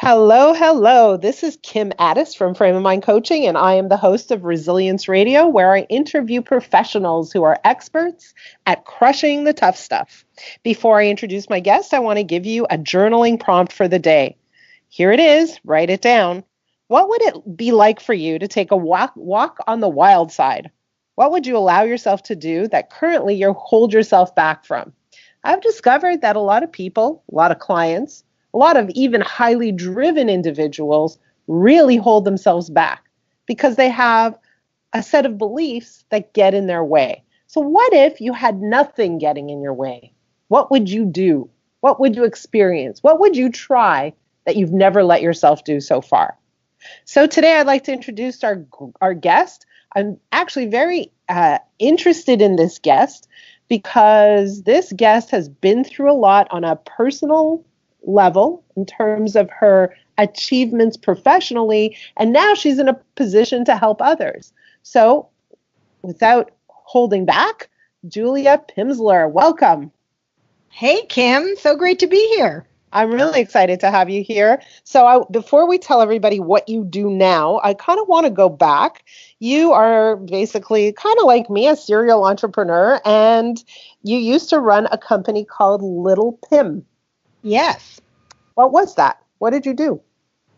Hello, hello. This is Kim Addis from Frame of Mind Coaching, and I am the host of Resilience Radio, where I interview professionals who are experts at crushing the tough stuff. Before I introduce my guest, I want to give you a journaling prompt for the day. Here it is. Write it down. What would it be like for you to take a walk on the wild side? What would you allow yourself to do that currently you hold yourself back from? I've discovered that a lot of people, a lot of clients, a lot of even highly driven individuals really hold themselves back because they have a set of beliefs that get in their way. So what if you had nothing getting in your way? What would you do? What would you experience? What would you try that you've never let yourself do so far? So today I'd like to introduce our guest. I'm actually very interested in this guest because this guest has been through a lot on a personal level in terms of her achievements professionally, and now she's in a position to help others. So without holding back, Julia Pimsleur, welcome. Hey, Kim, so great to be here. I'm really excited to have you here. So before we tell everybody what you do now, I kind of want to go back. You are basically kind of like me, a serial entrepreneur, and you used to run a company called Little Pim. Yes. What was that? What did you do?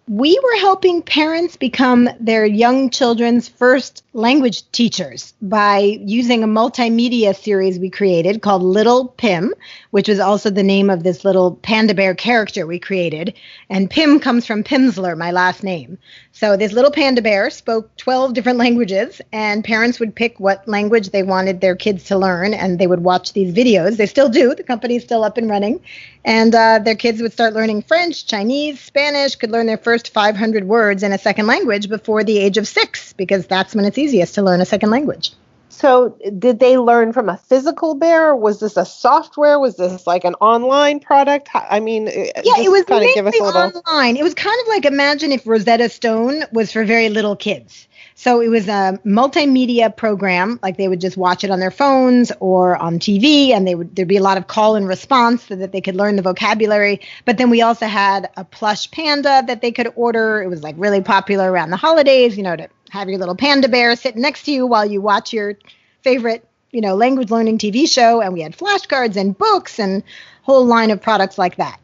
We were helping parents become their young children's first language teachers by using a multimedia series we created called Little Pim, which was also the name of this little panda bear character we created. And Pim comes from Pimsleur, my last name. So this little panda bear spoke 12 different languages, and parents would pick what language they wanted their kids to learn, and they would watch these videos. They still do. The company's still up and running. And their kids would start learning French, Chinese, Spanish, could learn their first 500 words in a second language before the age of 6, because that's when it's easiest to learn a second language. So did they learn from a physical bear? Was this a software? Was this like an online product? I mean, yeah, it was kind of give us a little online. It was kind of like, imagine if Rosetta Stone was for very little kids. So it was a multimedia program, like they would just watch it on their phones or on TV, and there'd be a lot of call and response so that they could learn the vocabulary. But then we also had a plush panda that they could order. It was like really popular around the holidays, to have your little panda bear sitting next to you while you watch your favorite, language learning TV show. And we had flashcards and books and a whole line of products like that.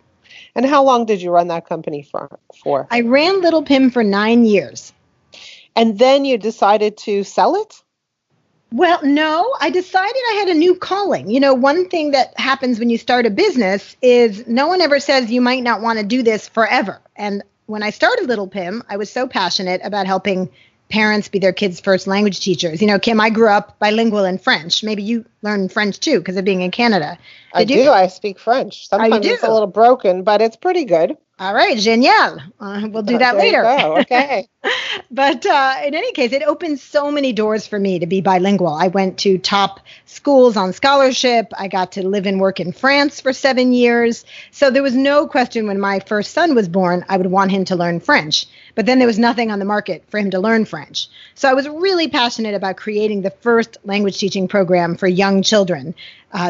And how long did you run that company for? I ran Little Pim for 9 years. And then you decided to sell it? Well, no, I decided I had a new calling. One thing that happens when you start a business is no one ever says you might not want to do this forever. And when I started Little Pim, I was so passionate about helping parents be their kids' first language teachers. Kim, I grew up bilingual in French. Maybe you learned French too because of being in Canada. I do. I speak French. Sometimes it's a little broken, but it's pretty good. All right, génial. We'll do that later. Okay. But in any case, it opened so many doors for me to be bilingual. I went to top schools on scholarship. I got to live and work in France for 7 years. So there was no question when my first son was born, I would want him to learn French. But then there was nothing on the market for him to learn French. So I was really passionate about creating the first language teaching program for young children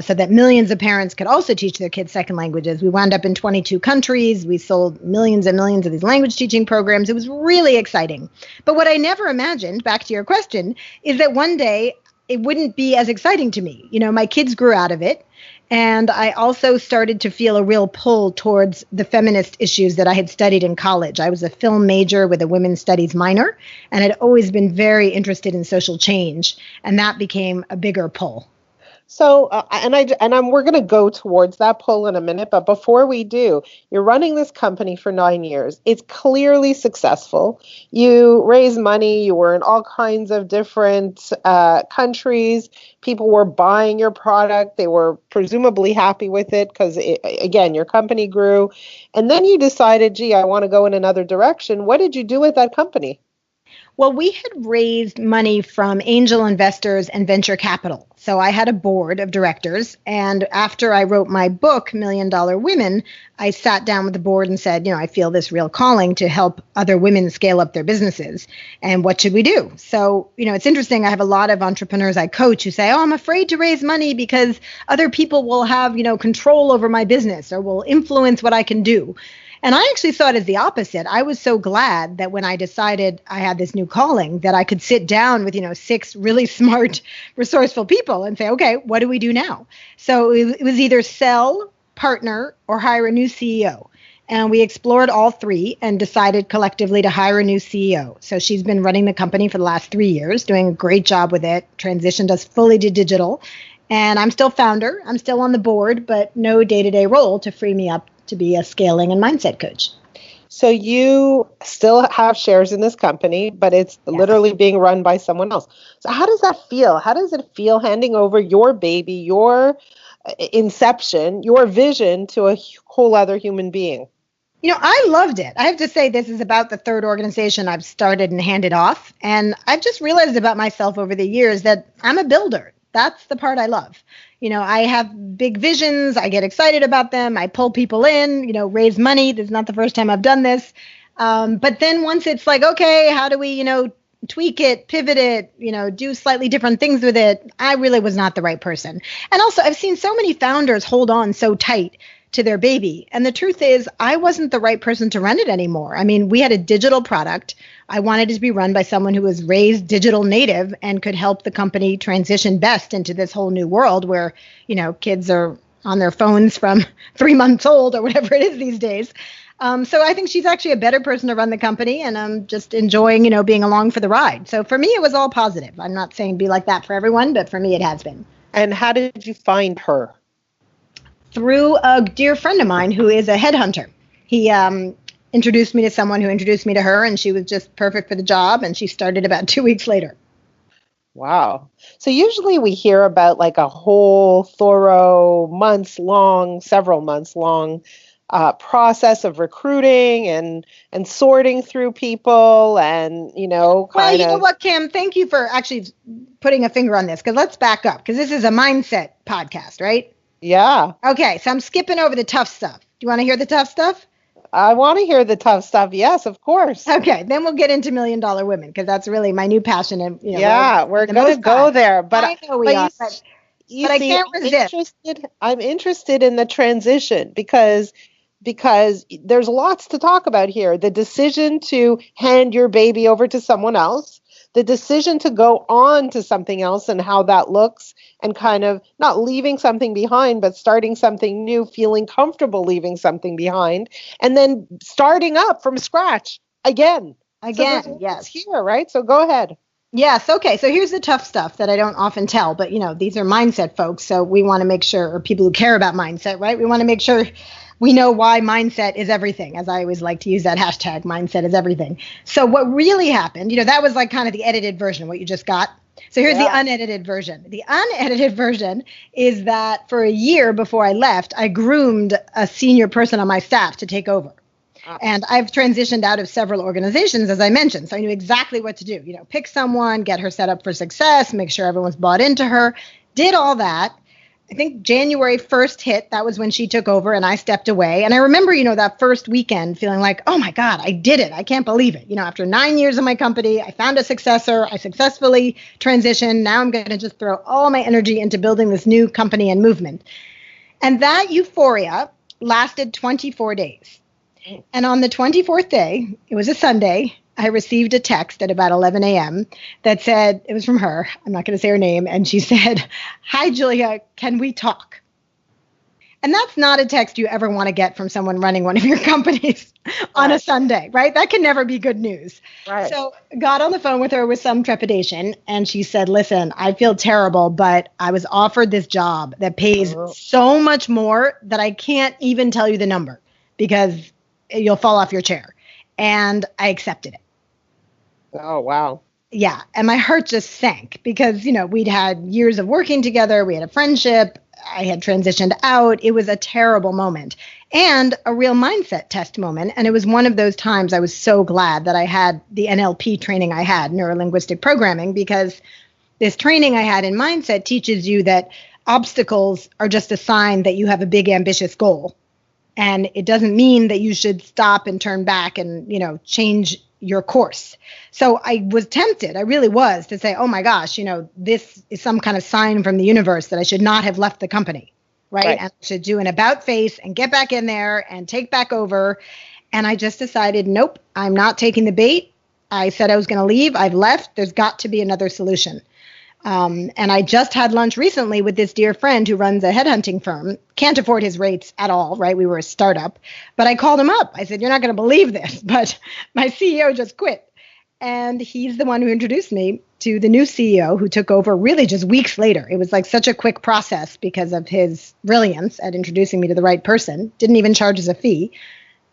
so that millions of parents could also teach their kids second languages. We wound up in 22 countries. We sold millions and millions of these language teaching programs. It was really exciting. But what I never imagined, back to your question, is that one day it wouldn't be as exciting to me. My kids grew out of it. And I also started to feel a real pull towards the feminist issues that I had studied in college. I was a film major with a women's studies minor, and had always been very interested in social change. And that became a bigger pull. So, we're going to go towards that pull in a minute. But before we do, you're running this company for 9 years. It's clearly successful. You raise money. You were in all kinds of different countries. People were buying your product. They were presumably happy with it because, again, your company grew. And then you decided, gee, I want to go in another direction. What did you do with that company? Well, we had raised money from angel investors and venture capital. So I had a board of directors. And after I wrote my book, $1 Million Women, I sat down with the board and said, I feel this real calling to help other women scale up their businesses. And what should we do? So, it's interesting. I have a lot of entrepreneurs I coach who say, I'm afraid to raise money because other people will have, control over my business or will influence what I can do. And I actually thought as the opposite. I was so glad that when I decided I had this new calling that I could sit down with, 6 really smart, resourceful people and say, okay, what do we do now? So it was either sell, partner, or hire a new CEO. And we explored all 3 and decided collectively to hire a new CEO. So she's been running the company for the last 3 years, doing a great job with it, transitioned us fully to digital. And I'm still founder. I'm still on the board, but no day-to-day role to free me up to be a scaling and mindset coach. So you still have shares in this company, but it's literally being run by someone else. So how does that feel? How does it feel handing over your baby, your inception, your vision to a whole other human being? I loved it. I have to say this is about the 3rd organization I've started and handed off. And I've just realized about myself over the years that I'm a builder. That's the part I love. I have big visions. I get excited about them. I pull people in, raise money. This is not the first time I've done this. But then once it's like, okay, how do we, tweak it, pivot it, do slightly different things with it? I really was not the right person. And also I've seen so many founders hold on so tight to their baby. And the truth is, I wasn't the right person to run it anymore. I mean, we had a digital product. I wanted it to be run by someone who was raised digital native and could help the company transition best into this whole new world where, kids are on their phones from 3 months old or whatever it is these days. So I think she's actually a better person to run the company, and I'm just enjoying, being along for the ride. So for me, it was all positive. I'm not saying be like that for everyone, but for me, it has been. And how did you find her? Through a dear friend of mine who is a headhunter. He introduced me to someone who introduced me to her, and she was just perfect for the job, and she started about 2 weeks later. Wow. So usually we hear about like a whole thorough several months long process of recruiting and sorting through people and, Well, you know what, Kim? Thank you for actually putting a finger on this, because let's back up, because this is a mindset podcast, right? Yeah. Okay, so I'm skipping over the tough stuff. Do you want to hear the tough stuff? I want to hear the tough stuff. Yes, of course. Okay, then we'll get into $1 Million Women, because that's really my new passion. And we're going to go there. But I know we are. But I can't resist. I'm interested in the transition because there's lots to talk about here. The decision to hand your baby over to someone else, the decision to go on to something else and how that looks, and kind of not leaving something behind, but starting something new, feeling comfortable leaving something behind, and then starting up from scratch again. So yes. Here, right? So go ahead. Yes. Okay. So here's the tough stuff that I don't often tell, but these are mindset folks. So we want to make sure, or people who care about mindset, right? We want to make sure we know why mindset is everything, as I always like to use that hashtag, mindset is everything. So what really happened, that was like kind of the edited version, what you just got. So here's the unedited version. The unedited version is that for a year before I left, I groomed a senior person on my staff to take over. And I've transitioned out of several organizations, as I mentioned. So I knew exactly what to do. Pick someone, get her set up for success, make sure everyone's bought into her. Did all that. I think January 1st hit. That was when she took over and I stepped away. And I remember, that first weekend feeling like, oh my God, I did it. I can't believe it. After 9 years of my company, I found a successor. I successfully transitioned. Now I'm going to just throw all my energy into building this new company and movement. And that euphoria lasted 24 days. And on the 24th day, it was a Sunday, I received a text at about 11 a.m. that said, it was from her, I'm not going to say her name, and she said, "Hi, Julia, can we talk?" And that's not a text you ever want to get from someone running one of your companies on a Sunday, right? That can never be good news. Right. So got on the phone with her with some trepidation, and she said, "Listen, I feel terrible, but I was offered this job that pays so much more that I can't even tell you the number because you'll fall off your chair." And I accepted it. Oh, wow. Yeah. And my heart just sank because, we'd had years of working together. We had a friendship. I had transitioned out. It was a terrible moment and a real mindset test moment. And it was one of those times I was so glad that I had the NLP training I had, neuro-linguistic programming, because this training I had in mindset teaches you that obstacles are just a sign that you have a big, ambitious goal. And it doesn't mean that you should stop and turn back and, change your course. So I was tempted, I really was, to say, oh my gosh, this is some kind of sign from the universe that I should not have left the company, right? And I should do an about face and get back in there and take back over. And I just decided, nope, I'm not taking the bait. I said I was going to leave. I've left. There's got to be another solution. And I just had lunch recently with this dear friend who runs a headhunting firm. Can't afford his rates at all, right? We were a startup. But I called him up. I said, you're not going to believe this, but my CEO just quit. And he's the one who introduced me to the new CEO who took over really just weeks later. It was like such a quick process because of his brilliance at introducing me to the right person. Didn't even charge us a fee.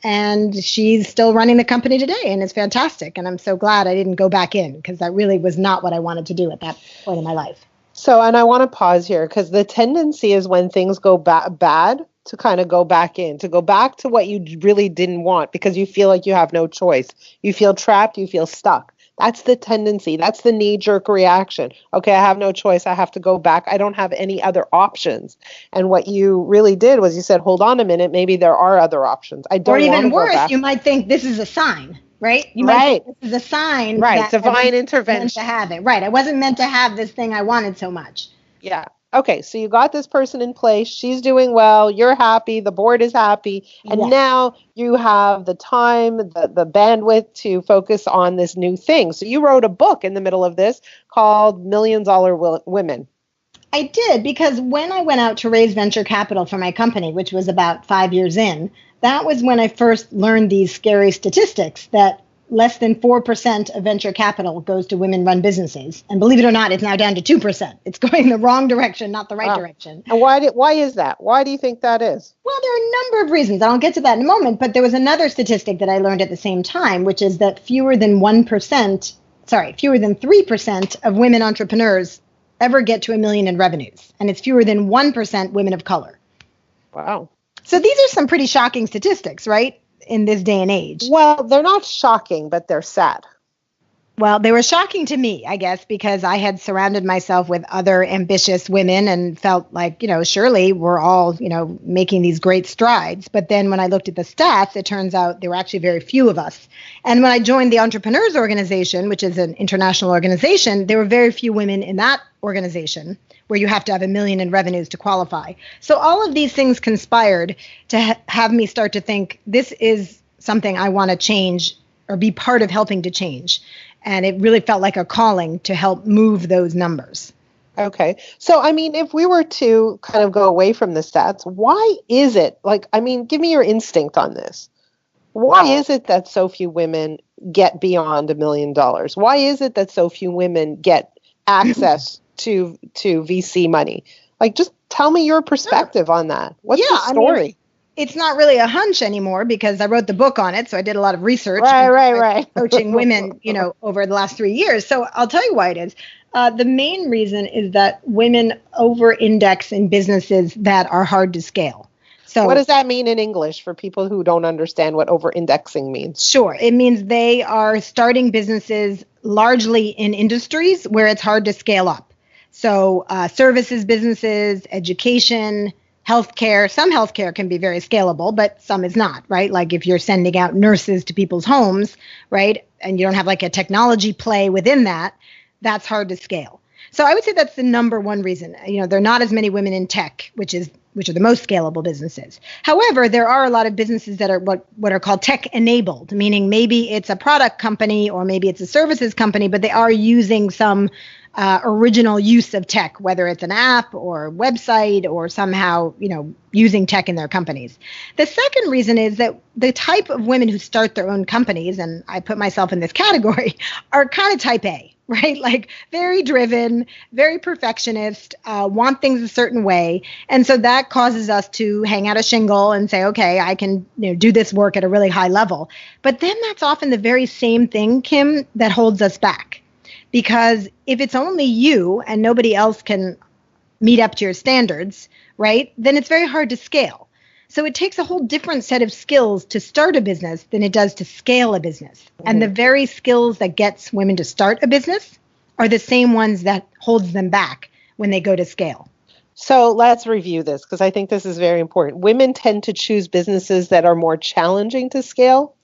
And she's still running the company today, and it's fantastic. And I'm so glad I didn't go back in, because that really was not what I wanted to do at that point in my life. So, and I want to pause here, because the tendency is when things go bad to kind of go back in, to go back to what you really didn't want because you feel like you have no choice. You feel trapped, you feel stuck. That's the tendency. That's the knee-jerk reaction. Okay, I have no choice. I have to go back. I don't have any other options. And what you really did was you said, hold on a minute, maybe there are other options. I don't want to go back. Or even worse, you might think this is a sign, right? You might think this is a sign. Right, that divine intervention. Meant to have it. Right, I wasn't meant to have this thing I wanted so much. Yeah. Okay, so you got this person in place. She's doing well. You're happy. The board is happy. And now you have the time, the bandwidth to focus on this new thing. So you wrote a book in the middle of this called $1 Million Women. I did, because when I went out to raise venture capital for my company, which was about 5 years in, that was when I first learned these scary statistics that less than 4% of venture capital goes to women-run businesses. And believe it or not, it's now down to 2%. It's going the wrong direction, not the right direction. And why is that? Why do you think that is? Well, there are a number of reasons. I'll get to that in a moment. But there was another statistic that I learned at the same time, which is that fewer than 3% of women entrepreneurs ever get to $1 million in revenues. And it's fewer than 1% women of color. Wow. So these are some pretty shocking statistics, right? In this day and age. Well, they're not shocking, but they're sad. Well, they were shocking to me, I guess, because I had surrounded myself with other ambitious women and felt like, surely we're all, making these great strides. But then when I looked at the stats, it turns out there were actually very few of us. And when I joined the Entrepreneurs Organization, which is an international organization, there were very few women in that organization, where you have to have $1 million in revenues to qualify. So all of these things conspired to have me start to think, this is something I want to change or be part of helping to change. And it really felt like a calling to help move those numbers. Okay. So, if we were to kind of go away from the stats, why is it, give me your instinct on this. Why is it that so few women get beyond $1 million? Why is it that so few women get access to VC money? Just tell me your perspective on that. What's the story? It's not really a hunch anymore, because I wrote the book on it. So I did a lot of research. Right. Coaching women, over the last 3 years. So I'll tell you why it is. The main reason is that women over-index in businesses that are hard to scale. So what does that mean in English for people who don't understand what over-indexing means? Sure. It means they are starting businesses largely in industries where it's hard to scale up. So services businesses, education, healthcare. Some healthcare can be very scalable, but some is not, right? Like if you're sending out nurses to people's homes, right? And you don't have like a technology play within that, that's hard to scale. So I would say that's the number one reason. There are not as many women in tech, which are the most scalable businesses. However, there are a lot of businesses that are what are called tech enabled, meaning maybe it's a product company or maybe it's a services company, but they are using some original use of tech, whether it's an app or a website or somehow, using tech in their companies. The second reason is that the type of women who start their own companies, and I put myself in this category, are kind of type A, right? Like very driven, very perfectionist, want things a certain way. And so that causes us to hang out a shingle and say, okay, I can do this work at a really high level. But then that's often the very same thing, Kim, that holds us back. Because if it's only you and nobody else can meet up to your standards, right, then it's very hard to scale. So it takes a whole different set of skills to start a business than it does to scale a business. Mm-hmm. And the very skills that gets women to start a business are the same ones that holds them back when they go to scale. So let's review this, because I think this is very important. Women tend to choose businesses that are more challenging to scale.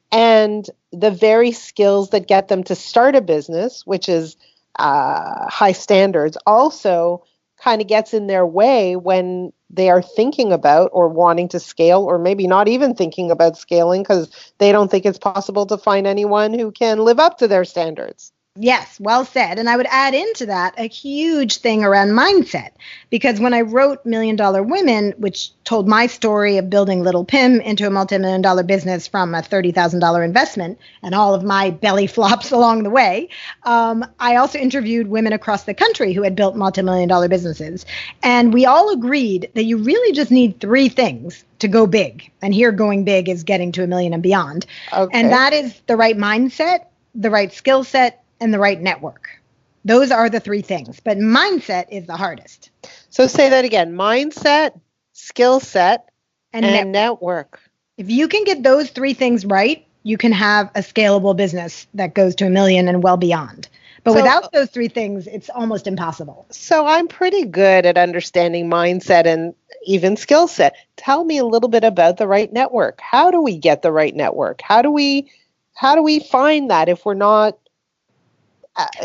And the very skills that get them to start a business, which is high standards, also kind of gets in their way when they are thinking about or wanting to scale, or maybe not even thinking about scaling because they don't think it's possible to find anyone who can live up to their standards. Yes, well said. And I would add into that a huge thing around mindset, because when I wrote Million Dollar Women, which told my story of building Little Pim into a multi-million dollar business from a $30,000 investment and all of my belly flops along the way, I also interviewed women across the country who had built multi-million dollar businesses. And we all agreed that you really just need three things to go big. And here going big is getting to $1 million and beyond. Okay. And that is the right mindset, the right skill set, and the right network. Those are the three things, but mindset is the hardest. So say that again: mindset, skill set, and network. If you can get those three things right, you can have a scalable business that goes to $1 million and well beyond. But without those three things, it's almost impossible. So I'm pretty good at understanding mindset and even skill set. Tell me a little bit about the right network. How do we get the right network? How do we find that if we're not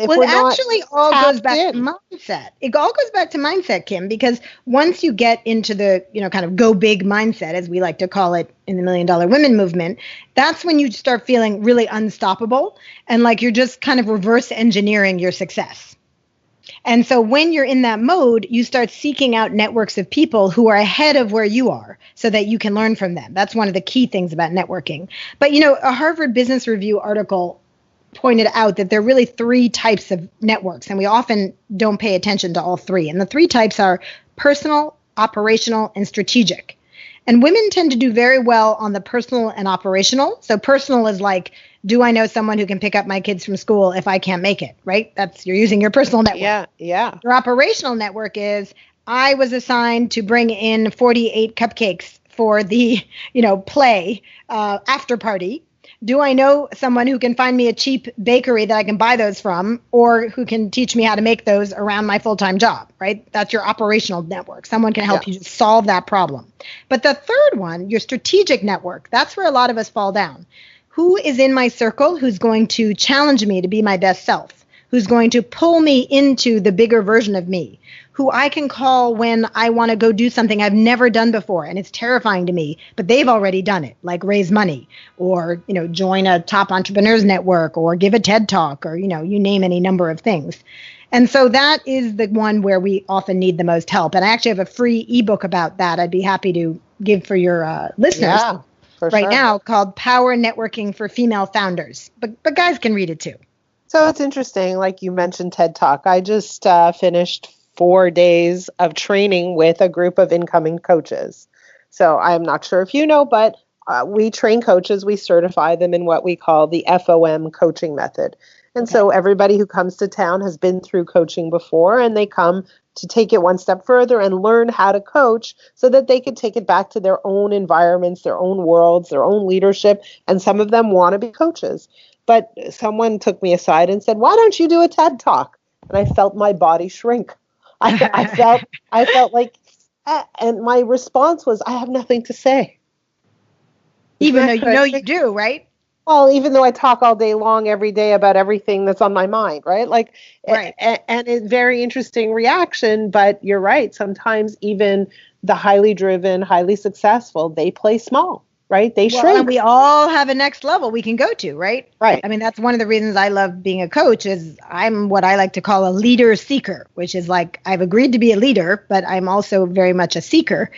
Well, it actually all goes back to mindset. It all goes back to mindset, Kim, because once you get into the, kind of go big mindset, as we like to call it in the $1 Million Women movement, that's when you start feeling really unstoppable and like you're just kind of reverse engineering your success. And so when you're in that mode, you start seeking out networks of people who are ahead of where you are so that you can learn from them. That's one of the key things about networking. But, a Harvard Business Review article pointed out that there are really three types of networks, and we often don't pay attention to all three. And the three types are personal, operational, and strategic. And women tend to do very well on the personal and operational. So personal is like, do I know someone who can pick up my kids from school if I can't make it, right? You're using your personal network. Yeah. Your operational network is, I was assigned to bring in 48 cupcakes for the, play after party. Do I know someone who can find me a cheap bakery that I can buy those from, or who can teach me how to make those around my full-time job, right? That's your operational network. Someone can help you just solve that problem. But the third one, your strategic network, that's where a lot of us fall down. Who is in my circle who's going to challenge me to be my best self? Who's going to pull me into the bigger version of me? Who I can call when I want to go do something I've never done before and it's terrifying to me, but they've already done it, like raise money or, join a top entrepreneurs network or give a TED talk or, you name any number of things. And so that is the one where we often need the most help. And I actually have a free ebook about that I'd be happy to give for your listeners now called Power Networking for Female Founders. But guys can read it too. So it's interesting, like you mentioned TED Talk. I just finished 4 days of training with a group of incoming coaches. So I'm not sure if you know, but we train coaches. We certify them in what we call the FOM coaching method. And so everybody who comes to town has been through coaching before, and they come to take it one step further and learn how to coach so that they can take it back to their own environments, their own worlds, their own leadership. And some of them want to be coaches. But someone took me aside and said, why don't you do a TED Talk? And I felt my body shrink. I felt like, and my response was, I have nothing to say. Even though you do, right? Well, even though I talk all day long every day about everything that's on my mind, right? And it's very interesting reaction, but you're right. Sometimes even the highly driven, highly successful, they play small. Right? They shrink. And we all have a next level we can go to, right? Right. I mean, that's one of the reasons I love being a coach is I'm what I like to call a leader seeker, which is like I've agreed to be a leader, but I'm also very much a seeker.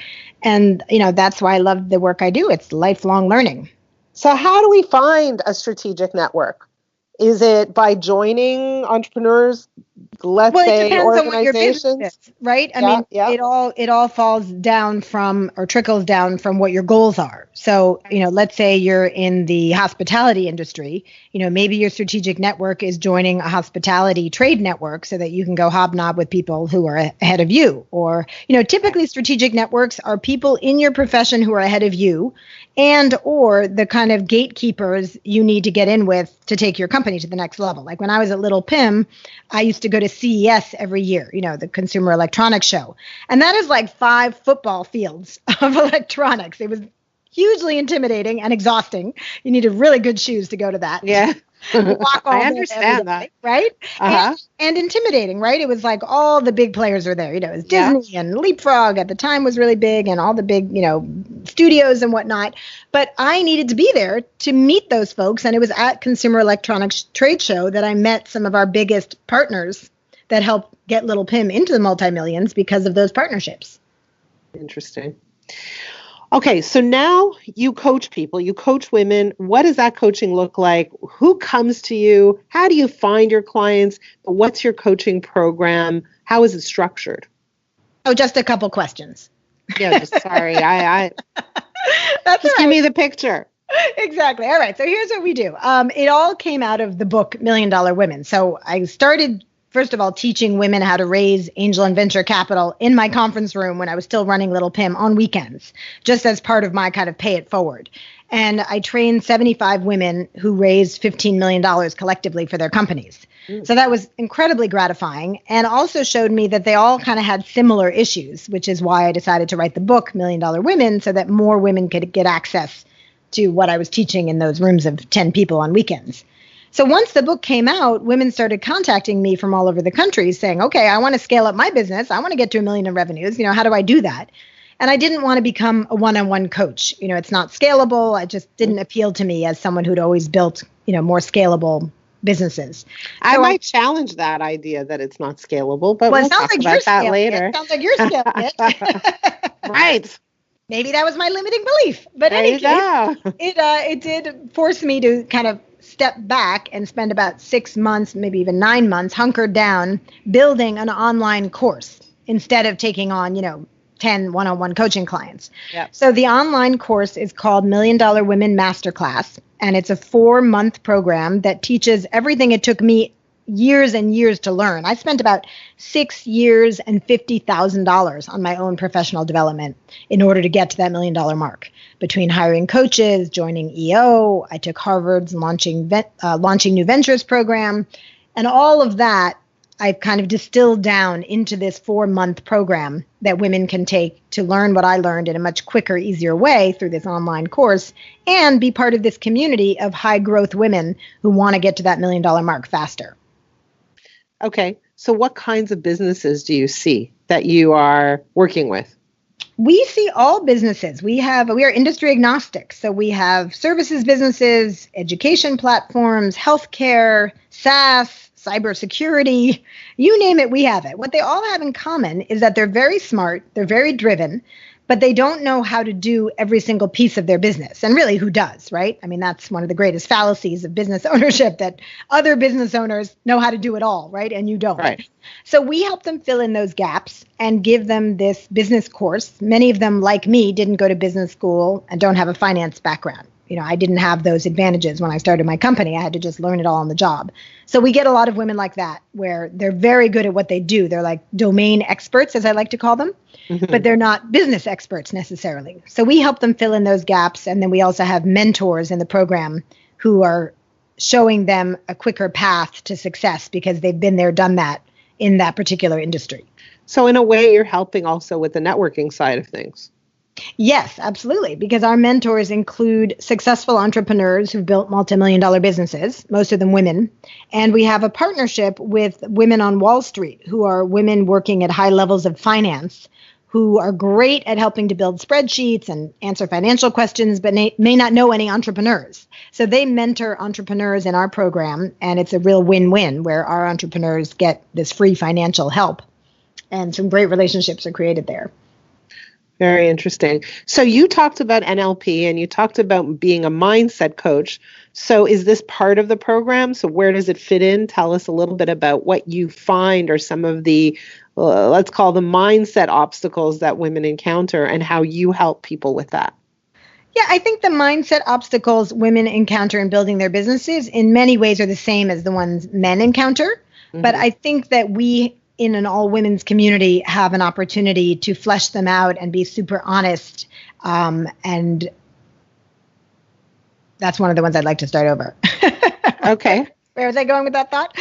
And, that's why I love the work I do. It's lifelong learning. So how do we find a strategic network? Is it by joining entrepreneurs, it depends on what your business is, right? I mean, it all falls down from or trickles down from what your goals are. So, let's say you're in the hospitality industry, maybe your strategic network is joining a hospitality trade network so that you can go hobnob with people who are ahead of you. Or, typically strategic networks are people in your profession who are ahead of you and or the kind of gatekeepers you need to get in with to take your company to the next level. Like when I was at Little Pim, I used to go to CES every year, the Consumer Electronics Show. And that is like 5 football fields of electronics. It was hugely intimidating and exhausting. You needed really good shoes to go to that. Yeah. walk all I day, understand that. right? Uh-huh. And intimidating, right? It was like all the big players were there. You know, it was Yeah. Disney and Leapfrog at the time was really big, and all the big, studios and whatnot. But I needed to be there to meet those folks, and it was at Consumer Electronics Trade Show that I met some of our biggest partners that helped get Little Pim into the multi-millions because of those partnerships. Interesting. Okay, so now you coach people, you coach women. What does that coaching look like? Who comes to you? How do you find your clients? What's your coaching program? How is it structured? Oh, just a couple questions. Yeah, just sorry. I That's just give me the picture. Exactly. All right. So here's what we do. It all came out of the book Million Dollar Women. So I started, first of all, teaching women how to raise angel and venture capital in my conference room when I was still running Little Pim on weekends, just as part of my kind of pay it forward. And I trained 75 women who raised $15 million collectively for their companies. So that was incredibly gratifying, and also showed me that they all kind of had similar issues, which is why I decided to write the book Million Dollar Women, so that more women could get access to what I was teaching in those rooms of 10 people on weekends. So once the book came out, women started contacting me from all over the country saying, okay, I want to scale up my business. I want to get to $1 million in revenues. How do I do that? And I didn't want to become a one-on-one coach. It's not scalable. It just didn't appeal to me as someone who'd always built, more scalable businesses. I might challenge that idea that it's not scalable, but we'll talk about that later. It sounds like you're scaling it. Right. Maybe that was my limiting belief. But there anyway, it did force me to kind of step back and spend about 6 months, maybe even 9 months, hunkered down, building an online course instead of taking on, 10 one-on-one coaching clients. Yep. So the online course is called Million Dollar Women Masterclass, and it's a 4-month program that teaches everything it took me years and years to learn. I spent about 6 years and $50,000 on my own professional development in order to get to that $1 million mark. Between hiring coaches, joining EO, I took Harvard's Launching New Ventures program, and all of that I've kind of distilled down into this 4-month program that women can take to learn what I learned in a much quicker, easier way through this online course, and be part of this community of high growth women who want to get to that $1 million mark faster. Okay. So what kinds of businesses do you see that you are working with? We see all businesses. We are industry agnostic. So we have services businesses, education platforms, healthcare, SaaS, cybersecurity, you name it, we have it. What they all have in common is that they're very smart, they're very driven, but they don't know how to do every single piece of their business. And really, who does, right? I mean, that's one of the greatest fallacies of business ownership, that other business owners know how to do it all, right? And you don't. Right. So we help them fill in those gaps and give them this business course. Many of them, like me, didn't go to business school and don't have a finance background. I didn't have those advantages when I started my company. I had to just learn it all on the job. So we get a lot of women like that, where they're very good at what they do. They're like domain experts, as I like to call them, but they're not business experts necessarily. So we help them fill in those gaps. And then we also have mentors in the program who are showing them a quicker path to success because they've been there, done that in that particular industry. So in a way, you're helping also with the networking side of things. Yes, absolutely. Because our mentors include successful entrepreneurs who've built multi-million-dollar businesses, most of them women. And we have a partnership with Women on Wall Street, who are women working at high levels of finance, who are great at helping to build spreadsheets and answer financial questions, but may not know any entrepreneurs. So they mentor entrepreneurs in our program, and it's a real win-win where our entrepreneurs get this free financial help. And some great relationships are created there. Very interesting. So you talked about NLP and you talked about being a mindset coach. So is this part of the program? So where does it fit in? Tell us a little bit about what you find are some of the, let's call them mindset obstacles that women encounter and how you help people with that. Yeah, I think the mindset obstacles women encounter in building their businesses in many ways are the same as the ones men encounter. But I think that we in an all women's community have an opportunity to flesh them out and be super honest. And that's one of the ones I'd like to start over. Okay. Where was I going with that thought?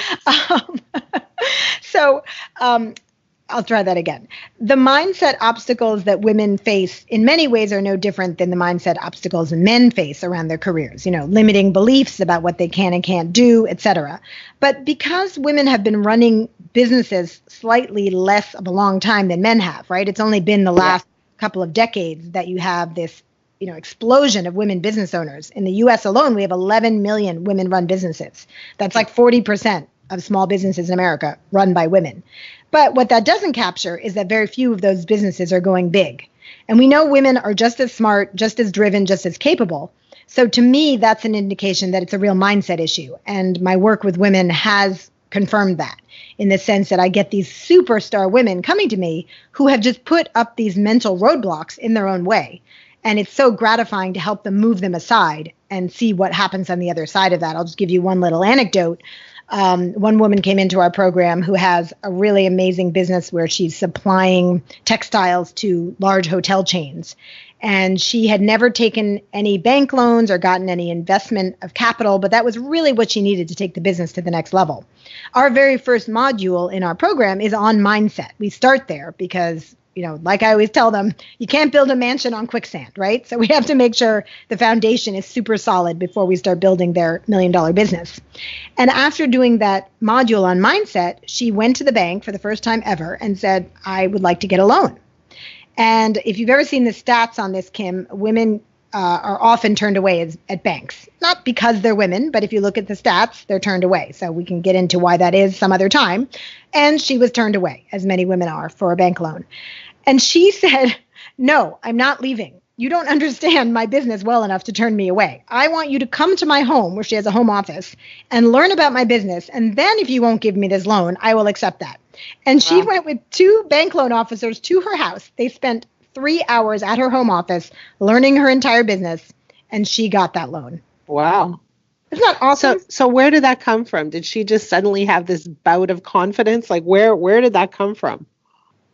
I'll try that again. The mindset obstacles that women face in many ways are no different than the mindset obstacles men face around their careers, limiting beliefs about what they can and can't do, etc. But because women have been running businesses slightly less of a long time than men have, right? It's only been the last couple of decades that you have this explosion of women business owners. In the US alone, we have 11 million women-run businesses. That's like 40% of small businesses in America run by women. But what that doesn't capture is that very few of those businesses are going big. And we know women are just as smart, just as driven, just as capable. So to me, that's an indication that it's a real mindset issue. And my work with women has confirmed that, in the sense that I get these superstar women coming to me who have just put up these mental roadblocks in their own way. And it's so gratifying to help them move them aside and see what happens on the other side of that. I'll just give you one little anecdote. One woman came into our program who has a really amazing business where she's supplying textiles to large hotel chains. And she had never taken any bank loans or gotten any investment of capital, but that was really what she needed to take the business to the next level. Our very first module in our program is on mindset. We start there because like I always tell them, you can't build a mansion on quicksand, right? So we have to make sure the foundation is super solid before we start building their $1 million business. And after doing that module on mindset, she went to the bank for the first time ever and said, I would like to get a loan. And if you've ever seen the stats on this, Kim, women are often turned away at banks. Not because they're women, but if you look at the stats, they're turned away. So we can get into why that is some other time. And she was turned away, as many women are, for a bank loan. And she said, no, I'm not leaving. You don't understand my business well enough to turn me away. I want you to come to my home, where she has a home office, and learn about my business. And then if you won't give me this loan, I will accept that. And she went with 2 bank loan officers to her house. They spent 3 hours at her home office learning her entire business, and she got that loan. Wow. Isn't that awesome? So where did that come from? Did she just suddenly have this bout of confidence? Like where did that come from?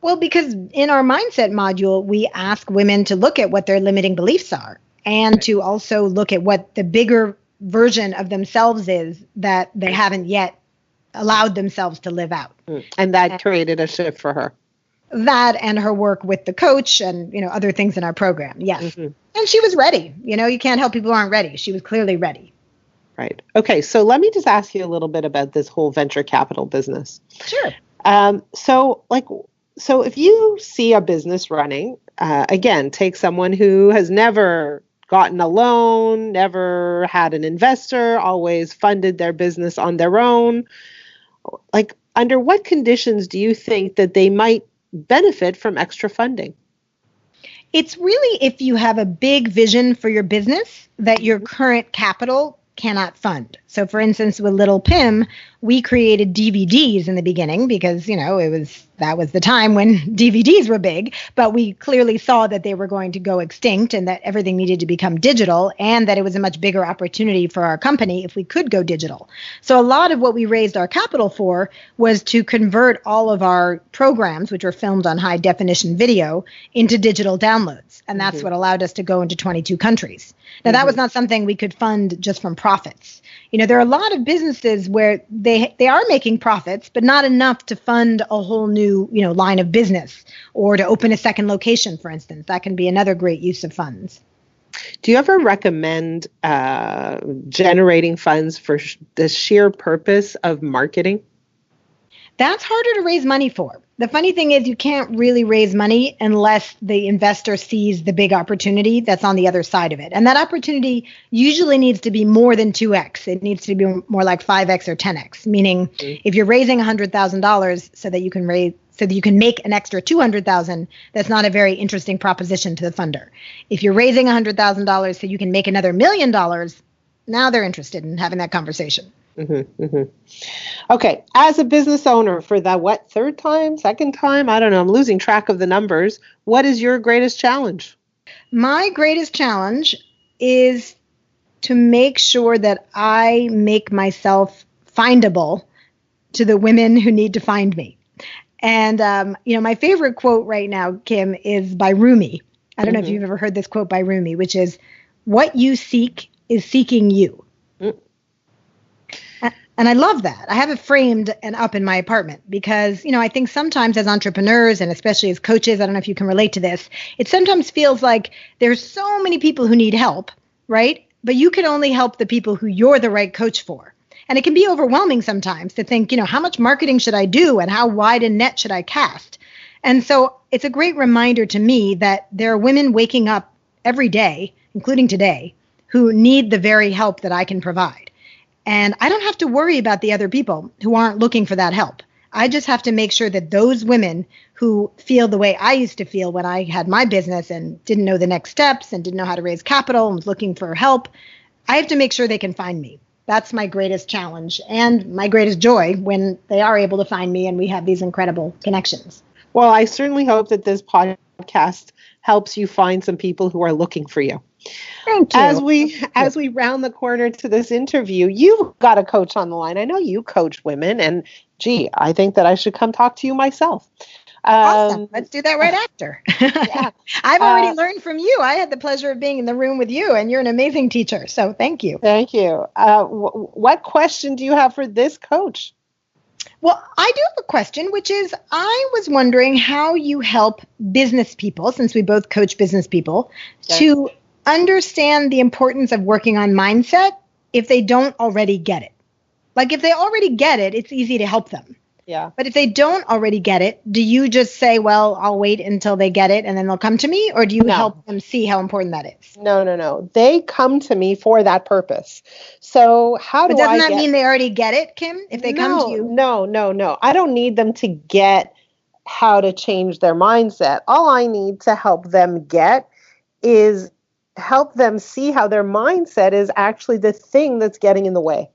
Well, because in our mindset module, we ask women to look at what their limiting beliefs are and to also look at what the bigger version of themselves is that they haven't yet allowed themselves to live out. And that created a shift for her. That and her work with the coach and, other things in our program. Yes. Mm-hmm. And she was ready. You can't help people who aren't ready. She was clearly ready. Right. Okay. So let me just ask you a little bit about this whole venture capital business. Sure. So if you see a business running, again, take someone who has never gotten a loan, never had an investor, always funded their business on their own. Like, under what conditions do you think that they might benefit from extra funding? It's really if you have a big vision for your business that your current capital cannot fund. So for instance, with Little Pim, we created DVDs in the beginning because, that was the time when DVDs were big, but we clearly saw that they were going to go extinct and that everything needed to become digital and that it was a much bigger opportunity for our company if we could go digital. So a lot of what we raised our capital for was to convert all of our programs, which were filmed on high definition video, into digital downloads. And that's what allowed us to go into 22 countries. Now, that was not something we could fund just from profits. There are a lot of businesses where they are making profits, but not enough to fund a whole new, line of business or to open a second location, for instance. That can be another great use of funds. Do you ever recommend generating funds for the sheer purpose of marketing? That's harder to raise money for. The funny thing is you can't really raise money unless the investor sees the big opportunity that's on the other side of it. And that opportunity usually needs to be more than 2x. It needs to be more like 5x or 10x, meaning if you're raising $100,000 so that you can make an extra $200,000, that's not a very interesting proposition to the funder. If you're raising $100,000 so you can make another $1 million, now they're interested in having that conversation. Okay. As a business owner for the third time, second time? I don't know. I'm losing track of the numbers. What is your greatest challenge? My greatest challenge is to make sure that I make myself findable to the women who need to find me. And, my favorite quote right now, Kim, is by Rumi. I don't know if you've ever heard this quote by Rumi, which is, what you seek is seeking you. And I love that. I have it framed and up in my apartment because, I think sometimes as entrepreneurs and especially as coaches, I don't know if you can relate to this, it sometimes feels like there's so many people who need help, right? But you can only help the people who you're the right coach for. And it can be overwhelming sometimes to think, how much marketing should I do and how wide a net should I cast? And so it's a great reminder to me that there are women waking up every day, including today, who need the very help that I can provide. And I don't have to worry about the other people who aren't looking for that help. I just have to make sure that those women who feel the way I used to feel when I had my business and didn't know the next steps and didn't know how to raise capital and was looking for help, I have to make sure they can find me. That's my greatest challenge and my greatest joy when they are able to find me and we have these incredible connections. Well, I certainly hope that this podcast helps you find some people who are looking for you. Thank you. As we round the corner to this interview, you've got a coach on the line. I know you coach women, and gee, I think that I should come talk to you myself. Awesome. Let's do that right after. Yeah. I've already learned from you. I had the pleasure of being in the room with you, and you're an amazing teacher. So thank you. Thank you. What question do you have for this coach? Well, I do have a question, which is I was wondering how you help business people, since we both coach business people, to understand the importance of working on mindset if they don't already get it. Like if they already get it, it's easy to help them. Yeah. But if they don't already get it, do you just say, well, I'll wait until they get it and then they'll come to me? Or do you help them see how important that is? No. They come to me for that purpose. So But doesn't that mean they already get it, Kim, if they come to you? No. I don't need them to get how to change their mindset. All I need to help them get is help them see how their mindset is actually the thing that's getting in the way.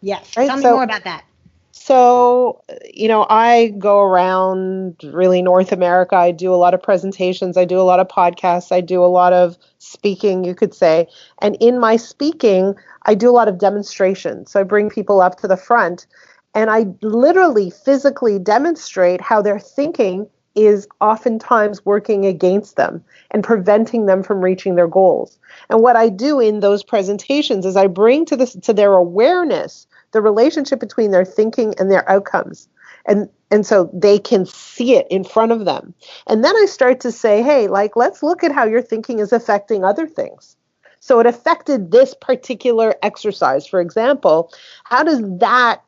Yes. Right? Tell me more about that. So, I go around really North America. I do a lot of presentations. I do a lot of podcasts. I do a lot of speaking, you could say. And in my speaking, I do a lot of demonstrations. So I bring people up to the front and I literally physically demonstrate how their thinking is oftentimes working against them and preventing them from reaching their goals. And what I do in those presentations is I bring to their awareness the relationship between their thinking and their outcomes. And so they can see it in front of them. And then I start to say, hey, let's look at how your thinking is affecting other things. So it affected this particular exercise, for example. How does that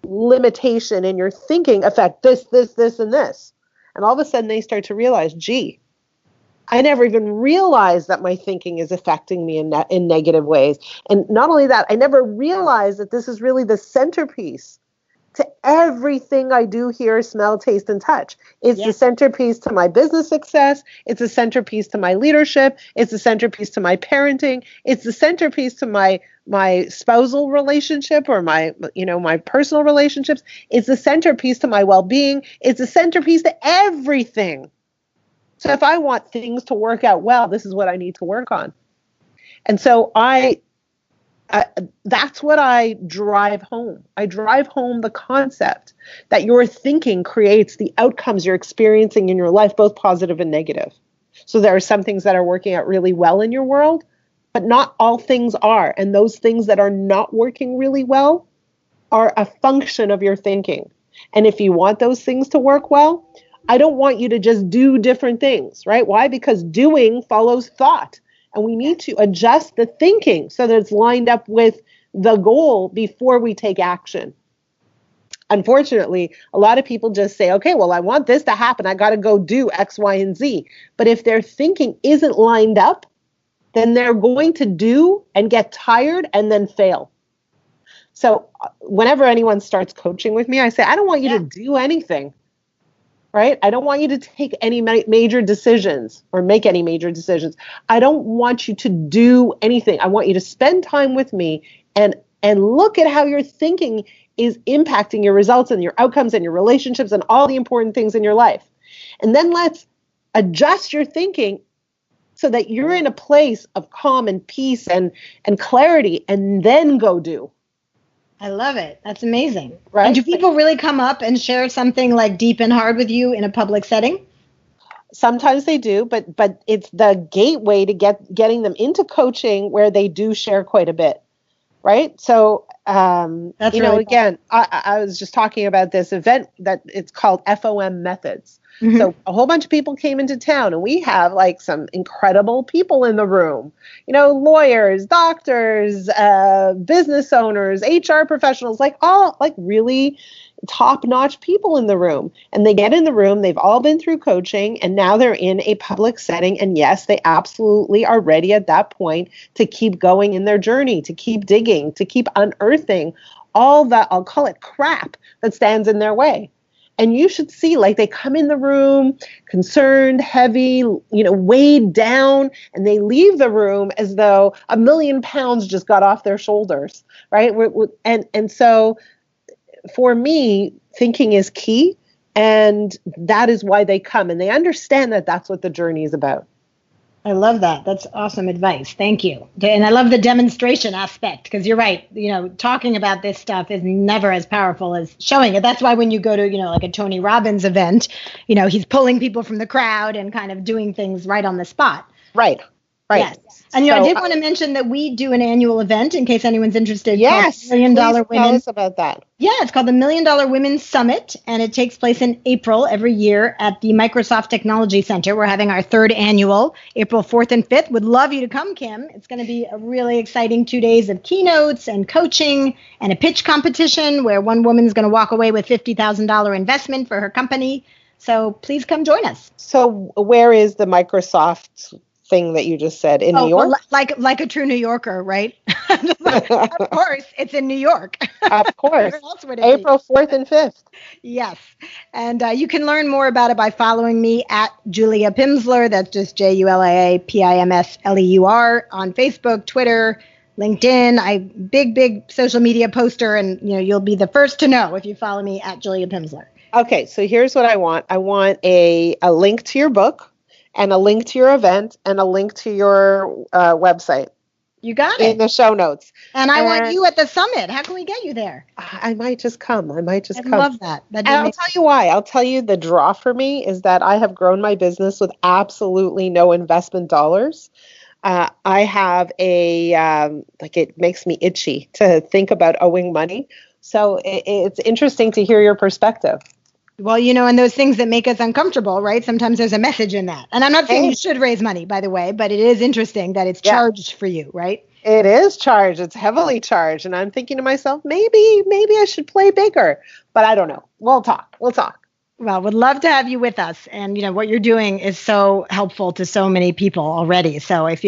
limitation in your thinking affect this, and this? And all of a sudden they start to realize, gee, I never even realized that my thinking is affecting me in negative ways. And not only that, I never realized that this is really the centerpiece to everything I do, hear, smell, taste, and touch. It's the centerpiece to my business success. It's a centerpiece to my leadership. It's a centerpiece to my parenting. It's the centerpiece to my spousal relationship or my personal relationships. It's the centerpiece to my well-being. It's a centerpiece to everything. So if I want things to work out well, this is what I need to work on. And so that's what I drive home. I drive home the concept that your thinking creates the outcomes you're experiencing in your life, both positive and negative. So there are some things that are working out really well in your world, but not all things are. And those things that are not working really well are a function of your thinking. And if you want those things to work well, I don't want you to just do different things, right? Why? Because doing follows thought. And we need to adjust the thinking so that it's lined up with the goal before we take action. Unfortunately, a lot of people just say, okay, well, I want this to happen. I got to go do X, Y, and Z. But if their thinking isn't lined up, then they're going to do and get tired and then fail. So whenever anyone starts coaching with me, I say, I don't want you to do anything. Right? I don't want you to take any major decisions or make any major decisions. I don't want you to do anything. I want you to spend time with me and look at how your thinking is impacting your results and your outcomes and your relationships and all the important things in your life. And then let's adjust your thinking so that you're in a place of calm and peace and clarity, and then go do. I love it. That's amazing. Right? And do people really come up and share something like deep and hard with you in a public setting? Sometimes they do, but it's the gateway to getting them into coaching where they do share quite a bit. right? So, That's you know, really again, I was just talking about this event that it's called FOM Methods. mm-hmm. So a whole bunch of people came into town, and we have like some incredible people in the room, you know, lawyers, doctors, business owners, HR professionals, like all like really top-notch people in the room. And they get in the room, they've all been through coaching, and now they're in a public setting. And yes, they absolutely are ready at that point to keep going in their journey, to keep digging, to keep unearthing all that, I'll call it crap, that stands in their way. And you should see, like, they come in the room concerned, heavy, you know, weighed down, and they leave the room as though 1,000,000 pounds just got off their shoulders, right? And so for me, thinking is key, and that is why they come, and they understand that that's what the journey is about. I love that. That's awesome advice. Thank you. And I love the demonstration aspect, because you're right. You know, talking about this stuff is never as powerful as showing it. That's why when you go to, you know, like a Tony Robbins event, you know, he's pulling people from the crowd and kind of doing things right on the spot. Right. Right. Yes. And you know, I did want to mention that we do an annual event in case anyone's interested. Yes. $1 Million Women. Tell us about that. Yeah, it's called the $1 Million Women's Summit, and it takes place in April every year at the Microsoft Technology Center. We're having our third annual, April 4th and 5th. Would love you to come, Kim. It's going to be a really exciting 2 days of keynotes and coaching and a pitch competition where one woman's going to walk away with $50,000 investment for her company. So please come join us. So where is the Microsoft thing that you just said, in New York? Well, like a true New Yorker, right? Of course, it's in New York. Of course. Where else would it April 4th and 5th. Yes. And you can learn more about it by following me at Julia Pimsleur. That's just JuliaPimsleur on Facebook, Twitter, LinkedIn. I'm big social media poster, and you know, you'll be the first to know if you follow me at Julia Pimsleur. Okay, so here's what I want. I want a link to your book, and a link to your event, and a link to your website. You got it. In the show notes. And I want you at the summit. How can we get you there? I might just come. I love that. And I'll tell you why. I'll tell you the draw for me is that I have grown my business with absolutely no investment dollars. I have it makes me itchy to think about owing money. So it's interesting to hear your perspective. Well, you know, and those things that make us uncomfortable, right? Sometimes there's a message in that. And I'm not saying you should raise money, by the way, but it is interesting that it's charged for you, right? It is charged. It's heavily charged. And I'm thinking to myself, maybe I should play bigger. But I don't know. We'll talk. Well, would love to have you with us. And, you know, what you're doing is so helpful to so many people already. So if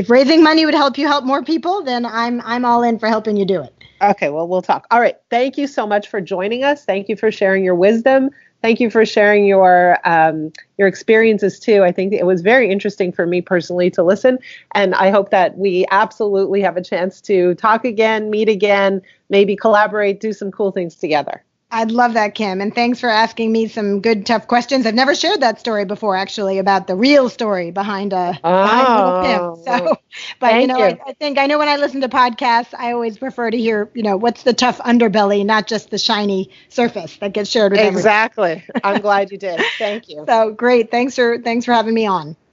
raising money would help you help more people, then I'm all in for helping you do it. Okay, well, we'll talk. All right. Thank you so much for joining us. Thank you for sharing your wisdom. Thank you for sharing your experiences too. I think it was very interesting for me personally to listen. And I hope that we absolutely have a chance to talk again, meet again, maybe collaborate, do some cool things together. I'd love that, Kim. And thanks for asking me some good, tough questions. I've never shared that story before, actually, about the real story behind Little Kim. So, but Thank you. I think I know when I listen to podcasts, I always prefer to hear, you know, what's the tough underbelly, not just the shiny surface that gets shared with everyone. Exactly. I'm glad you did. Thank you. So great. Thanks for having me on.